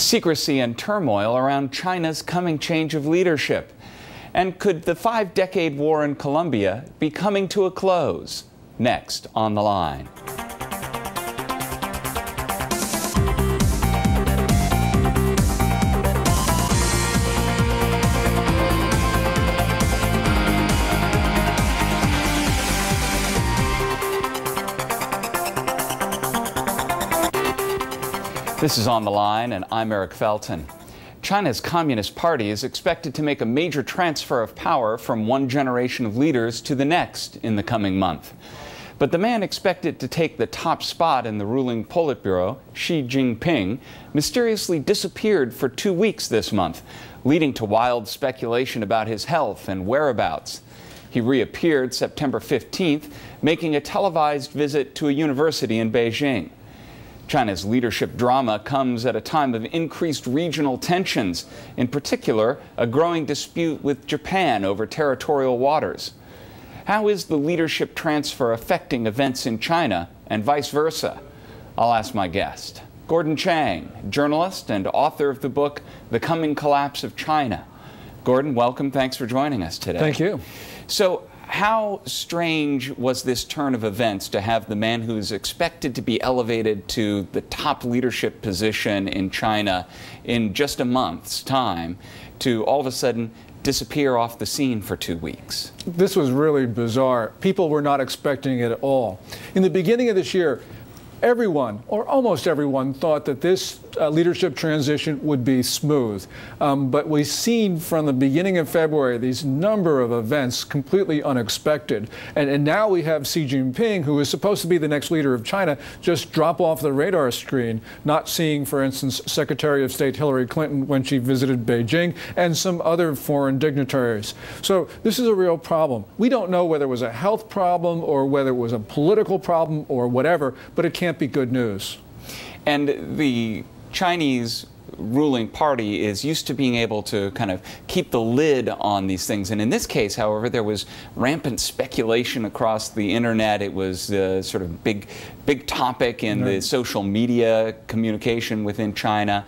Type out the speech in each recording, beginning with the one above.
secrecy and turmoil around China's coming change of leadership. And could the 5-decade war in Colombia be coming to a close? Next on The Line. This is On the Line, and I'm Eric Felton. China's Communist Party is expected to make a major transfer of power from one generation of leaders to the next in the coming month. But the man expected to take the top spot in the ruling Politburo, Xi Jinping, mysteriously disappeared for 2 weeks this month, leading to wild speculation about his health and whereabouts. He reappeared September 15th, making a televised visit to a university in Beijing. China's leadership drama comes at a time of increased regional tensions, in particular, a growing dispute with Japan over territorial waters. How is the leadership transfer affecting events in China and vice versa? I'll ask my guest, Gordon Chang, journalist and author of the book, The Coming Collapse of China. Gordon, welcome. Thanks for joining us today. Thank you. So, how strange was this turn of events to have the man who's expected to be elevated to the top leadership position in China in just a month's time to all of a sudden disappear off the scene for 2 weeks? This was really bizarre. People were not expecting it at all. In the beginning of this year, everyone, or almost everyone, thought that this leadership transition would be smooth. But we've seen from the beginning of February these number of events completely unexpected. And now we have Xi Jinping, who is supposed to be the next leader of China, just drop off the radar screen, not seeing, for instance, Secretary of State Hillary Clinton when she visited Beijing, and some other foreign dignitaries. So this is a real problem. We don't know whether it was a health problem or whether it was a political problem or whatever, but it can't be good news. And the Chinese ruling party is used to being able to kind of keep the lid on these things. And in this case, however, there was rampant speculation across the internet. It was sort of big topic in the social media communication within China.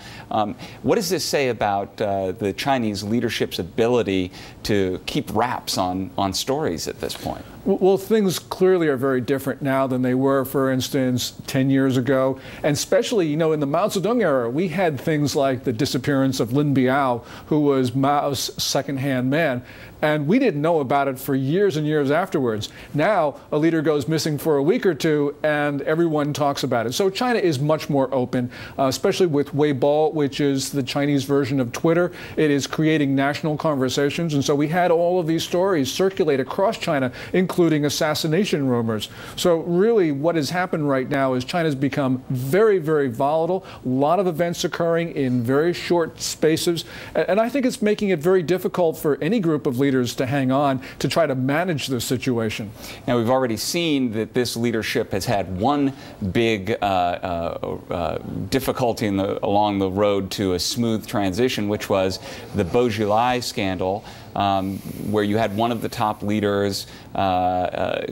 What does this say about the Chinese leadership's ability to keep wraps on stories at this point? Well, things clearly are very different now than they were, for instance, 10 years ago. And especially, you know, in the Mao Zedong era, we had things like the disappearance of Lin Biao, who was Mao's second-hand man. And we didn't know about it for years and years afterwards. Now, a leader goes missing for a week or two, and everyone talks about it. So China is much more open, especially with Weibo, which is the Chinese version of Twitter. It is creating national conversations. And so we had all of these stories circulate across China, including assassination rumors. So really what has happened right now is China's become very, very volatile. A lot of events occurring in very short spaces. And I think it's making it very difficult for any group of leaders to hang on to try to manage this situation. Now, we've already seen that this leadership has had one big difficulty along the road to a smooth transition, which was the Beaujolais scandal, where you had one of the top leaders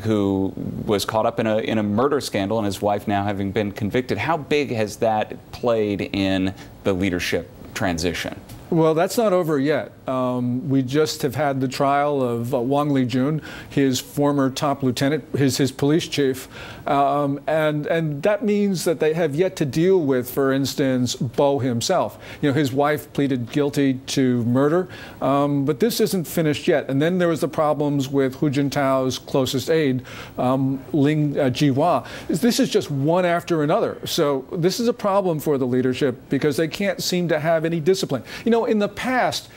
who was caught up in a murder scandal, and his wife now having been convicted. How big has that played in the leadership transition? Well, that's not over yet. We just have had the trial of Wang Lijun, his former top lieutenant, his police chief, and that means that they have yet to deal with, for instance, Bo himself. You know, his wife pleaded guilty to murder, but this isn't finished yet. And then there was the problems with Hu Jintao's closest aide, Ling Jihua. This is just one after another. So this is a problem for the leadership because they can't seem to have any discipline. You know, in the past,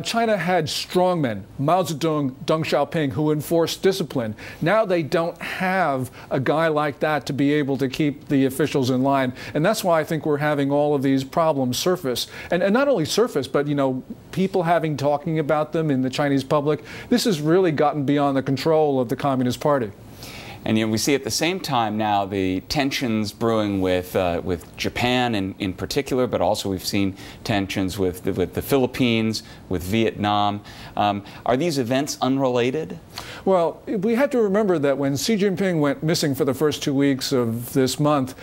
China had strongmen, Mao Zedong, Deng Xiaoping, who enforced discipline. Now they don't have a guy like that to be able to keep the officials in line. And that's why I think we're having all of these problems surface. And not only surface, but, you know, people talking about them in the Chinese public. This has really gotten beyond the control of the Communist Party. And we see at the same time now the tensions brewing with Japan in particular, but also we've seen tensions with the Philippines, with Vietnam. Are these events unrelated? Well, we have to remember that when Xi Jinping went missing for the first 2 weeks of this month,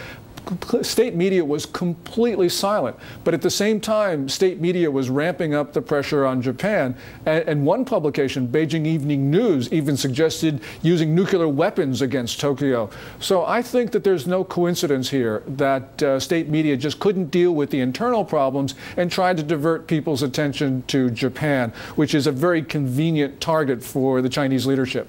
state media was completely silent. But at the same time, state media was ramping up the pressure on Japan. And one publication, Beijing Evening News, even suggested using nuclear weapons against Tokyo. So I think that there's no coincidence here that state media just couldn't deal with the internal problems and tried to divert people's attention to Japan, which is a very convenient target for the Chinese leadership.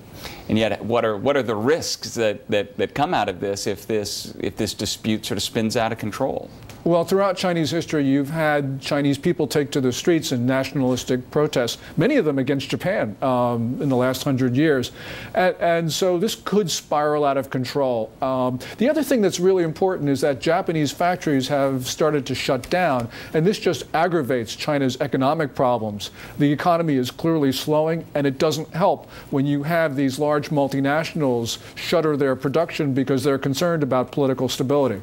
And yet, what are the risks that come out of this if this dispute sort of spins out of control? Well, throughout Chinese history, you've had Chinese people take to the streets in nationalistic protests, many of them against Japan in the last 100 years. And so this could spiral out of control. The other thing that's really important is that Japanese factories have started to shut down, and this just aggravates China's economic problems. The economy is clearly slowing, and it doesn't help when you have these large multinationals shutter their production because they're concerned about political stability.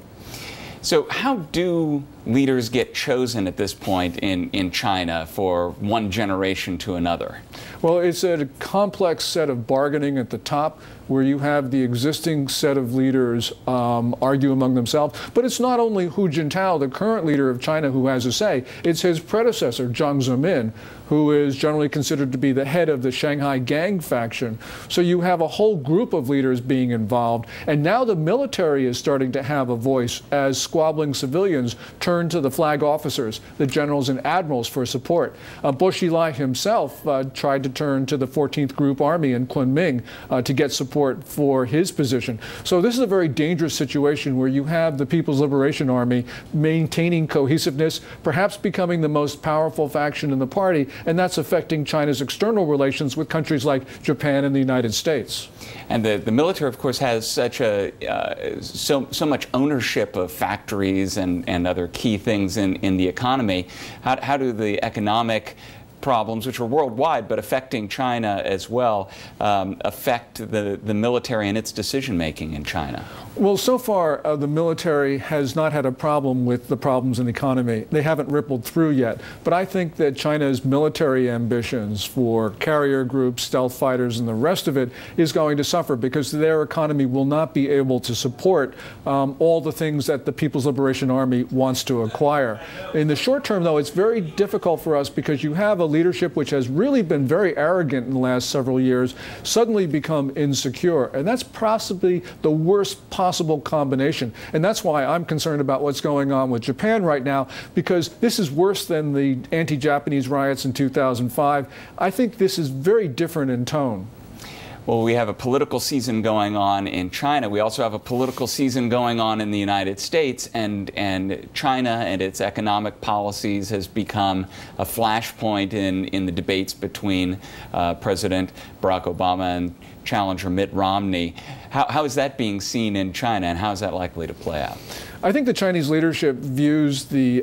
So how do leaders get chosen at this point in China for one generation to another? Well, it's a complex set of bargaining at the top where you have the existing set of leaders argue among themselves. But it's not only Hu Jintao, the current leader of China, who has a say. It's his predecessor, Jiang Zemin, who is generally considered to be the head of the Shanghai Gang faction. So you have a whole group of leaders being involved. And now the military is starting to have a voice as squabbling civilians turn to the flag officers, the generals and admirals, for support. Bo Xilai himself tried to turn to the 14th Group Army in Kunming to get support for his position. So this is a very dangerous situation where you have the People's Liberation Army maintaining cohesiveness, perhaps becoming the most powerful faction in the party, and that's affecting China's external relations with countries like Japan and the United States. And the military, of course, has such so much ownership of factories and other key things in the economy. How do the economic problems, which are worldwide but affecting China as well, affect the military and its decision-making in China? Well, so far, the military has not had a problem with the problems in the economy. They haven't rippled through yet. But I think that China's military ambitions for carrier groups, stealth fighters, and the rest of it is going to suffer because their economy will not be able to support all the things that the People's Liberation Army wants to acquire. In the short term, though, it's very difficult for us because you have a leadership which has really been very arrogant in the last several years suddenly become insecure. And that's possibly the worst possible combination. And that's why I'm concerned about what's going on with Japan right now, because this is worse than the anti-Japanese riots in 2005. I think this is very different in tone. Well, we have a political season going on in China. We also have a political season going on in the United States, and China and its economic policies has become a flashpoint in the debates between President Barack Obama and challenger Mitt Romney. How is that being seen in China, and how is that likely to play out? I think the Chinese leadership views the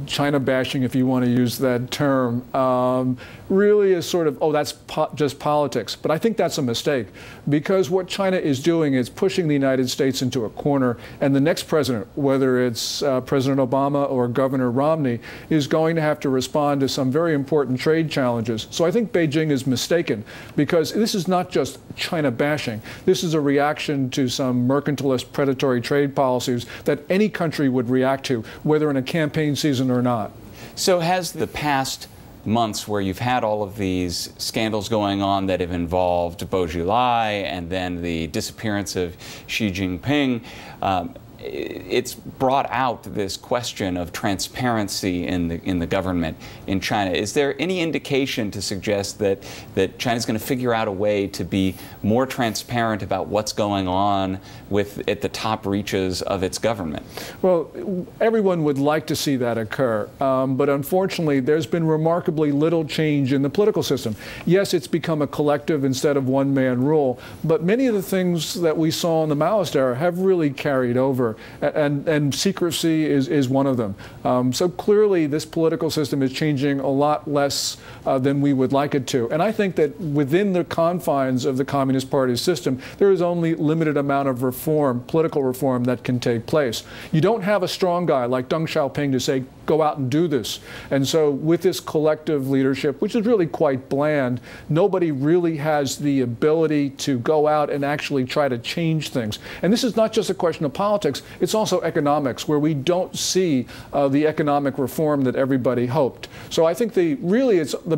China bashing, if you want to use that term, really as sort of, oh, that's just politics. But I think that's a mistake, because what China is doing is pushing the United States into a corner, and the next president, whether it's President Obama or Governor Romney, is going to have to respond to some very important trade challenges. So I think Beijing is mistaken, because this is not just China bashing. This is a reaction to some mercantilist predatory trade policies that any country would react to, whether in a campaign season or not. So has the past months where you've had all of these scandals going on that have involved Bo Xilai and then the disappearance of Xi Jinping, it's brought out this question of transparency in the government in China. Is there any indication to suggest that China's going to figure out a way to be more transparent about what's going on at the top reaches of its government? Well, everyone would like to see that occur, but unfortunately there's been remarkably little change in the political system. Yes, it's become a collective instead of one-man rule, but many of the things that we saw in the Maoist era have really carried over. And secrecy is one of them. So clearly this political system is changing a lot less than we would like it to. And I think that within the confines of the Communist Party system, there is only limited amount of reform, political reform, that can take place. You don't have a strong guy like Deng Xiaoping to say, go out and do this. And so with this collective leadership, which is really quite bland, nobody really has the ability to go out and actually try to change things. And this is not just a question of politics. politics. It's also economics, where we don't see the economic reform that everybody hoped. So I think the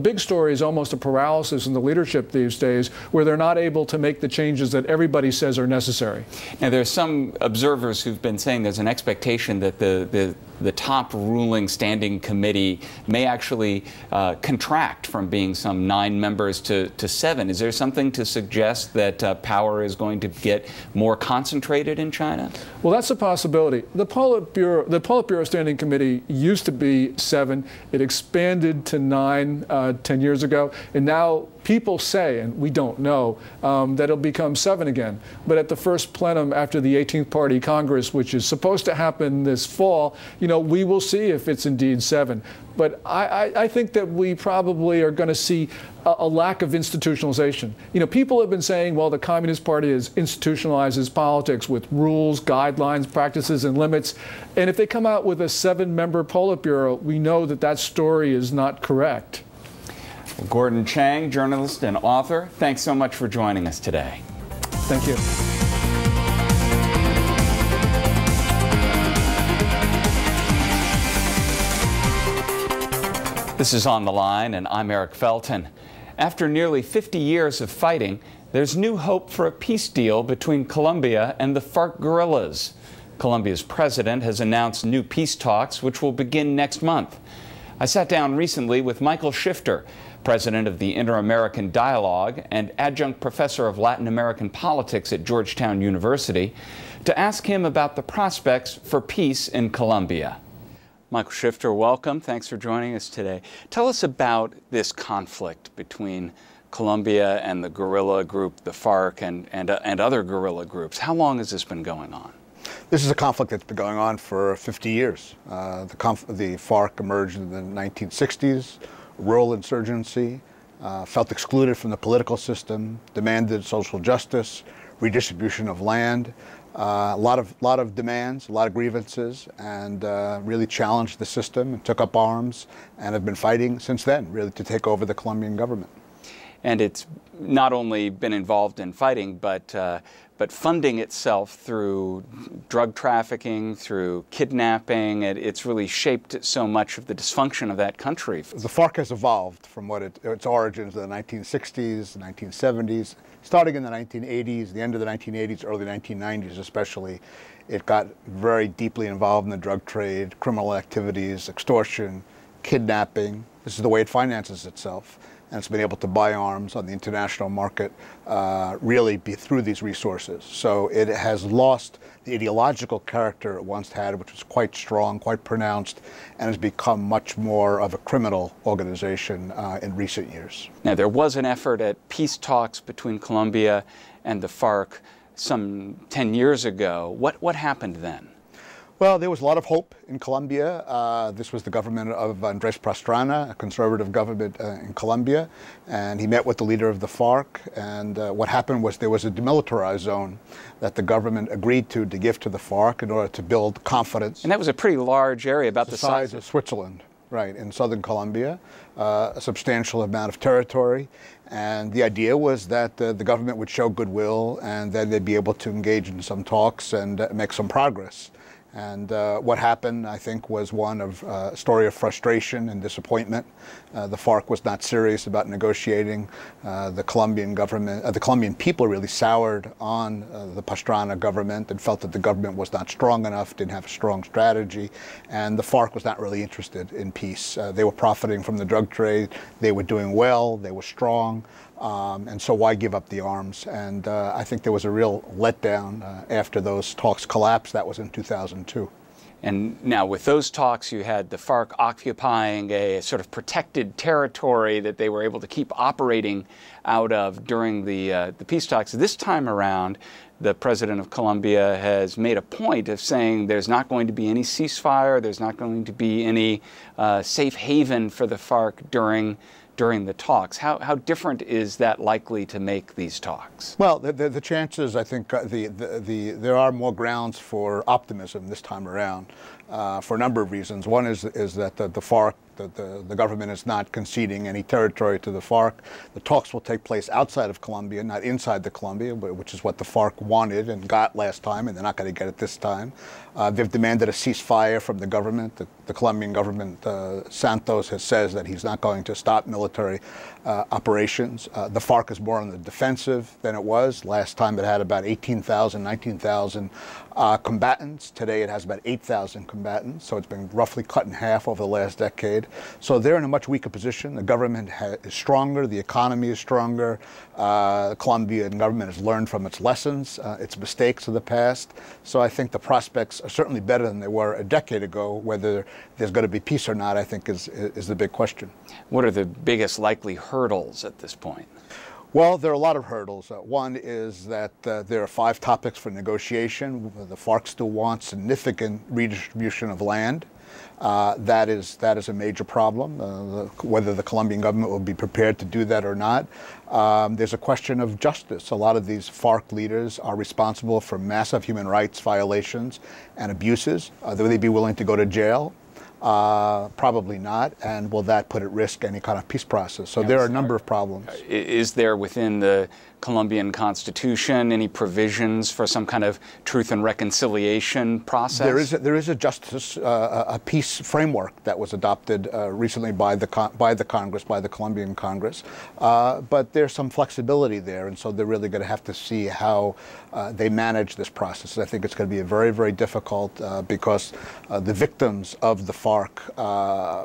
big story is almost a paralysis in the leadership these days, where they're not able to make the changes that everybody says are necessary. Now, there's some observers who've been saying there's an expectation that the top ruling standing committee may actually contract from being some 9 members to 7. Is there something to suggest that power is going to get more concentrated in China? Well, that's a possibility. The Politburo Standing Committee used to be 7. It expanded to 9 10 years ago, and now people say, and we don't know, that it'll become 7 again. But at the first plenum after the 18th Party Congress, which is supposed to happen this fall, we will see if it's indeed 7. But I think that we probably are going to see a lack of institutionalization. People have been saying, well, the Communist Party has institutionalized its politics with rules, guidelines, practices, and limits. And if they come out with a 7-member Politburo, we know that that story is not correct. Gordon Chang, journalist and author, thanks so much for joining us today. Thank you. This is On the Line, and I'm Eric Felton. After nearly 50 years of fighting, there's new hope for a peace deal between Colombia and the Farc guerrillas. Colombia's president has announced new peace talks, which will begin next month. I sat down recently with Michael Shifter, president of the Inter-American Dialogue and adjunct professor of Latin American politics at Georgetown University, to ask him about the prospects for peace in Colombia. Michael Shifter, welcome. Thanks for joining us today. Tell us about this conflict between Colombia and the guerrilla group, the Farc, and other guerrilla groups. How long has this been going on? This is a conflict that's been going on for 50 years. The Farc emerged in the 1960s, rural insurgency, felt excluded from the political system, demanded social justice, redistribution of land, a lot of demands, a lot of grievances, and really challenged the system and took up arms and have been fighting since then, really, to take over the Colombian government. And it's not only been involved in fighting, but funding itself through drug trafficking, through kidnapping. It's really shaped so much of the dysfunction of that country. The Farc has evolved from its origins in the 1960s, 1970s, starting in the 1980s, the end of the 1980s, early 1990s especially. It got very deeply involved in the drug trade, criminal activities, extortion, kidnapping. This is the way it finances itself. And it's been able to buy arms on the international market really through these resources. So it has lost the ideological character it once had, which was quite strong, quite pronounced, and has become much more of a criminal organization in recent years. Now, there was an effort at peace talks between Colombia and the Farc some 10 years ago. What happened then? Well, there was a lot of hope in Colombia. This was the government of Andrés Pastrana, a conservative government in Colombia, and he met with the leader of the Farc, and what happened was there was a demilitarized zone that the government agreed to give to the Farc in order to build confidence. And that was a pretty large area, about the size of Switzerland, right, in southern Colombia, a substantial amount of territory. And the idea was that the government would show goodwill, and then they'd be able to engage in some talks and make some progress. And what happened, I think, was one of a story of frustration and disappointment. The Farc was not serious about negotiating. The Colombian government, the Colombian people really soured on the Pastrana government and felt that the government was not strong enough, didn't have a strong strategy, and the Farc was not really interested in peace. They were profiting from the drug trade. They were doing well. They were strong. And so why give up the arms? And I think there was a real letdown after those talks collapsed. That was in 2002. And now with those talks, you had the Farc occupying a sort of protected territory that they were able to keep operating out of during the peace talks. This time around, the president of Colombia has made a point of saying there's not going to be any ceasefire, there's not going to be any safe haven for the Farc during the talks. How different is that likely to make these talks? Well, the chances, I think, there are more grounds for optimism this time around for a number of reasons. One is that the Farc The government is not conceding any territory to the FARC. The talks will take place outside of Colombia, not inside the Colombia, which is what the FARC wanted and got last time, and they're not going to get it this time. They've demanded a ceasefire from the government. The Colombian government, Santos, says that he's not going to stop military operations. The FARC is more on the defensive than it was. Last time it had about 18,000, 19,000 combatants. Today it has about 8,000 combatants, so it's been roughly cut in half over the last decade. So they're in a much weaker position. The government is stronger, the economy is stronger. The Colombian government has learned from its lessons, its mistakes of the past. So I think the prospects are certainly better than they were a decade ago. Whether there's going to be peace or not, I think is the big question. What are the biggest likely hurdles at this point? Well, there are a lot of hurdles. One is that there are 5 topics for negotiation. The FARC still wants significant redistribution of land. That is a major problem, whether the Colombian government will be prepared to do that or not. There's a question of justice. A lot of these FARC leaders are responsible for massive human rights violations and abuses. Will they be willing to go to jail? Probably not. And will that put at risk any kind of peace process? So there are a number of problems. Is there within the Colombian Constitution any provisions for some kind of truth and reconciliation process? There is a justice, a peace framework that was adopted recently by the Congress, by the Colombian Congress. But there's some flexibility there, and so they're really going to have to see how they manage this process. I think it's going to be very, very difficult because the victims of the FARC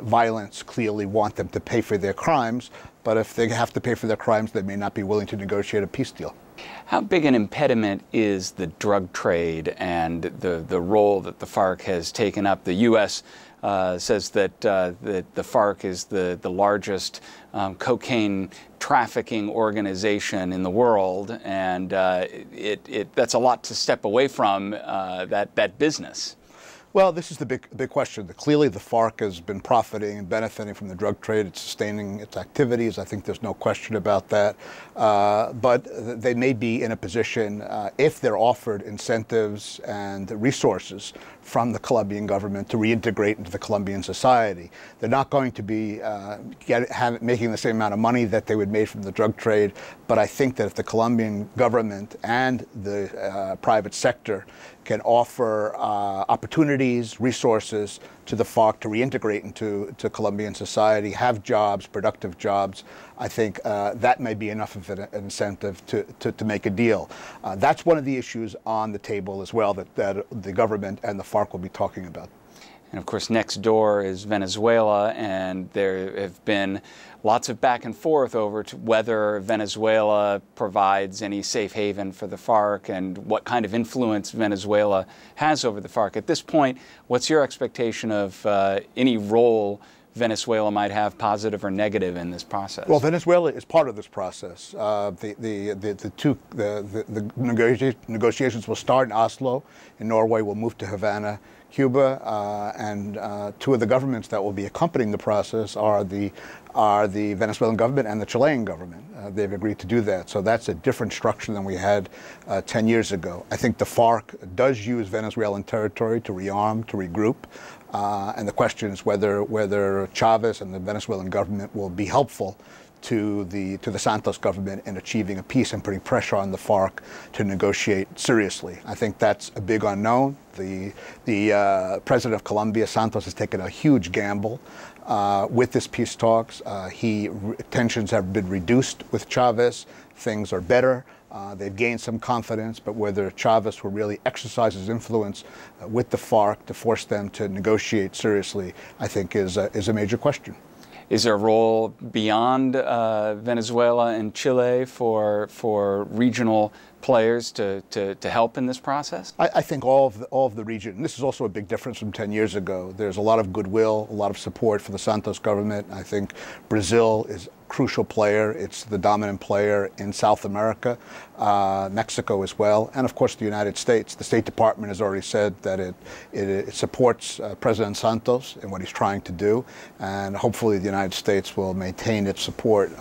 violence clearly want them to pay for their crimes. But if they have to pay for their crimes, they may not be willing to negotiate a peace deal. How big an impediment is the drug trade and the role that the FARC has taken up? The U.S. Says that the FARC is the largest cocaine trafficking organization in the world, and that's a lot to step away from that business. Well, this is the big question. Clearly, the FARC has been profiting and benefiting from the drug trade. It's sustaining its activities. I think there's no question about that. But they may be in a position, if they're offered incentives and resources from the Colombian government, to reintegrate into the Colombian society. They're not going to be making the same amount of money that they would make from the drug trade. But I think that if the Colombian government and the private sector can offer opportunities, resources to the FARC to reintegrate into Colombian society, have jobs, productive jobs, I think that may be enough of an incentive to make a deal. That's one of the issues on the table as well that the government and the FARC will be talking about. And of course, next door is Venezuela, and there have been lots of back and forth over whether Venezuela provides any safe haven for the FARC and what kind of influence Venezuela has over the FARC. At this point, what's your expectation of any role Venezuela might have, positive or negative, in this process? Well, Venezuela is part of this process. The negotiations will start in Oslo, in Norway, will move to Havana, Cuba, and 2 of the governments that will be accompanying the process are the Venezuelan government and the Chilean government. They've agreed to do that. So that's a different structure than we had 10 years ago. I think the FARC does use Venezuelan territory to rearm, to regroup. And the question is whether Chavez and the Venezuelan government will be helpful to the Santos government in achieving a peace and putting pressure on the FARC to negotiate seriously. I think that's a big unknown. The president of Colombia, Santos, has taken a huge gamble with this peace talks. Tensions have been reduced with Chavez. Things are better. They've gained some confidence, but whether Chavez will really exercise his influence with the FARC to force them to negotiate seriously, I think is a major question. Is there a role beyond Venezuela and Chile for regional players to help in this process? I think all of the region. This is also a big difference from 10 years ago. There's a lot of goodwill, a lot of support for the Santos government. I think Brazil is a crucial player. It's the dominant player in South America, Mexico as well, and of course the United States. The State Department has already said that it supports President Santos in what he's trying to do, and hopefully the United States will maintain its support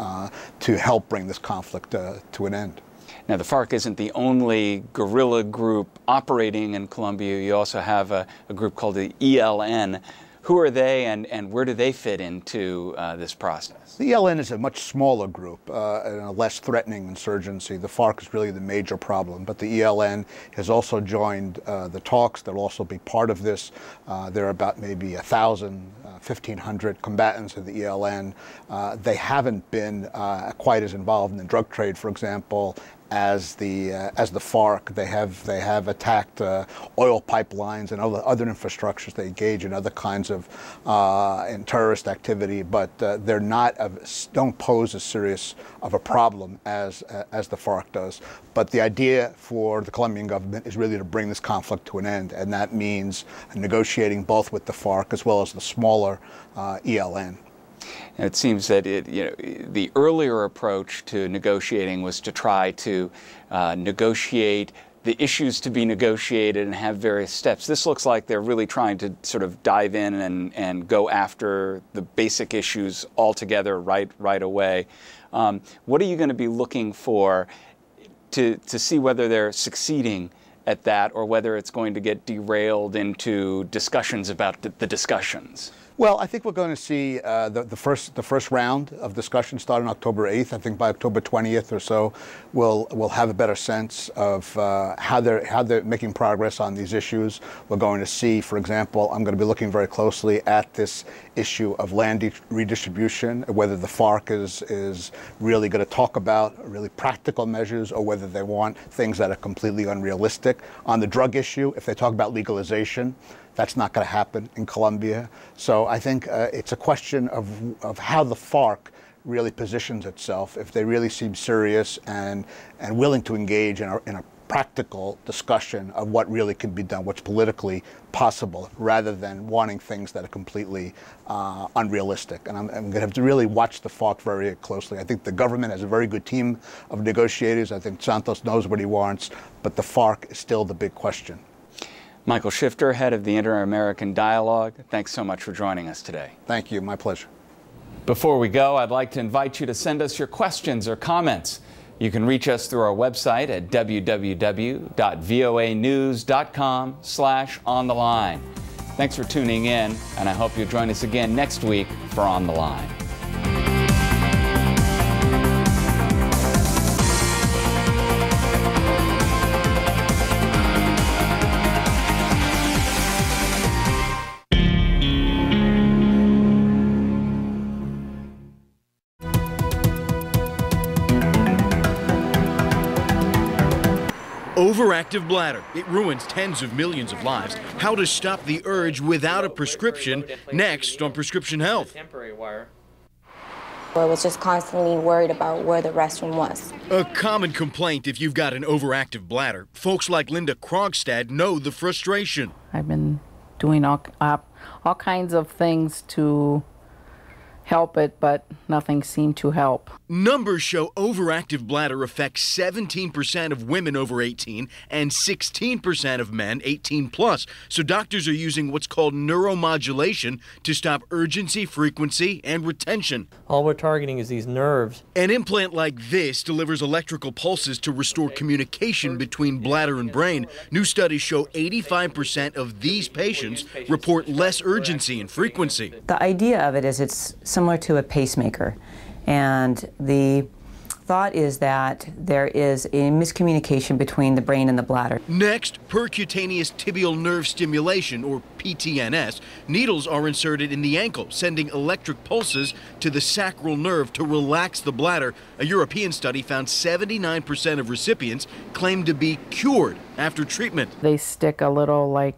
to help bring this conflict to an end. Now, the FARC isn't the only guerrilla group operating in Colombia. You also have a group called the ELN. Who are they, and where do they fit into this process? The ELN is a much smaller group and a less threatening insurgency. The FARC is really the major problem, but the ELN has also joined the talks. They'll also be part of this. There are about maybe 1,000, 1,500 combatants of the ELN. They haven't been quite as involved in the drug trade, for example, as the FARC. They have attacked oil pipelines and other infrastructures. They engage in other kinds of in terrorist activity, but don't pose as serious of a problem as the FARC does. But the idea for the Colombian government is really to bring this conflict to an end, and that means negotiating both with the FARC as well as the smaller ELN. And it seems that the earlier approach to negotiating was to try to negotiate the issues to be negotiated and have various steps. This looks like they're really trying to sort of dive in and go after the basic issues altogether right away. What are you going to be looking for to see whether they're succeeding at that, or whether it's going to get derailed into discussions about the discussions? Well, I think we're going to see the first round of discussion start on October 8th. I think by October 20th or so, we'll have a better sense of how they're making progress on these issues. We're going to see, for example, I'm going to be looking very closely at this issue of land redistribution, whether the FARC is really going to talk about really practical measures, or whether they want things that are completely unrealistic. On the drug issue, if they talk about legalization, that's not going to happen in Colombia. So I think it's a question of how the FARC really positions itself. If they really seem serious and willing to engage in a practical discussion of what really can be done, what's politically possible, rather than wanting things that are completely unrealistic. And I'm going to have to really watch the FARC very closely. I think the government has a very good team of negotiators. I think Santos knows what he wants, but the FARC is still the big question. Michael Shifter, head of the Inter-American Dialogue, thanks so much for joining us today. Thank you. My pleasure. Before we go, I'd like to invite you to send us your questions or comments. You can reach us through our website at www.voanews.com/ontheline. Thanks for tuning in, and I hope you'll join us again next week for On the Line. Overactive bladder. It ruins tens of millions of lives. How to stop the urge without a prescription. Next on Prescription Health. I was just constantly worried about where the restroom was. A common complaint if you've got an overactive bladder. Folks like Linda Krogstad know the frustration. I've been doing all kinds of things to help it, but nothing seemed to help. Numbers show overactive bladder affects 17% of women over 18 and 16% of men 18 plus. So doctors are using what's called neuromodulation to stop urgency, frequency, and retention. All we're targeting is these nerves. An implant like this delivers electrical pulses to restore communication between bladder and brain. New studies show 85% of these patients report less urgency and frequency. The idea of it is it's similar to a pacemaker, and the thought is that there is a miscommunication between the brain and the bladder. Next, percutaneous tibial nerve stimulation, or PTNS. Needles are inserted in the ankle, sending electric pulses to the sacral nerve to relax the bladder. A European study found 79% of recipients claimed to be cured after treatment. They stick a little like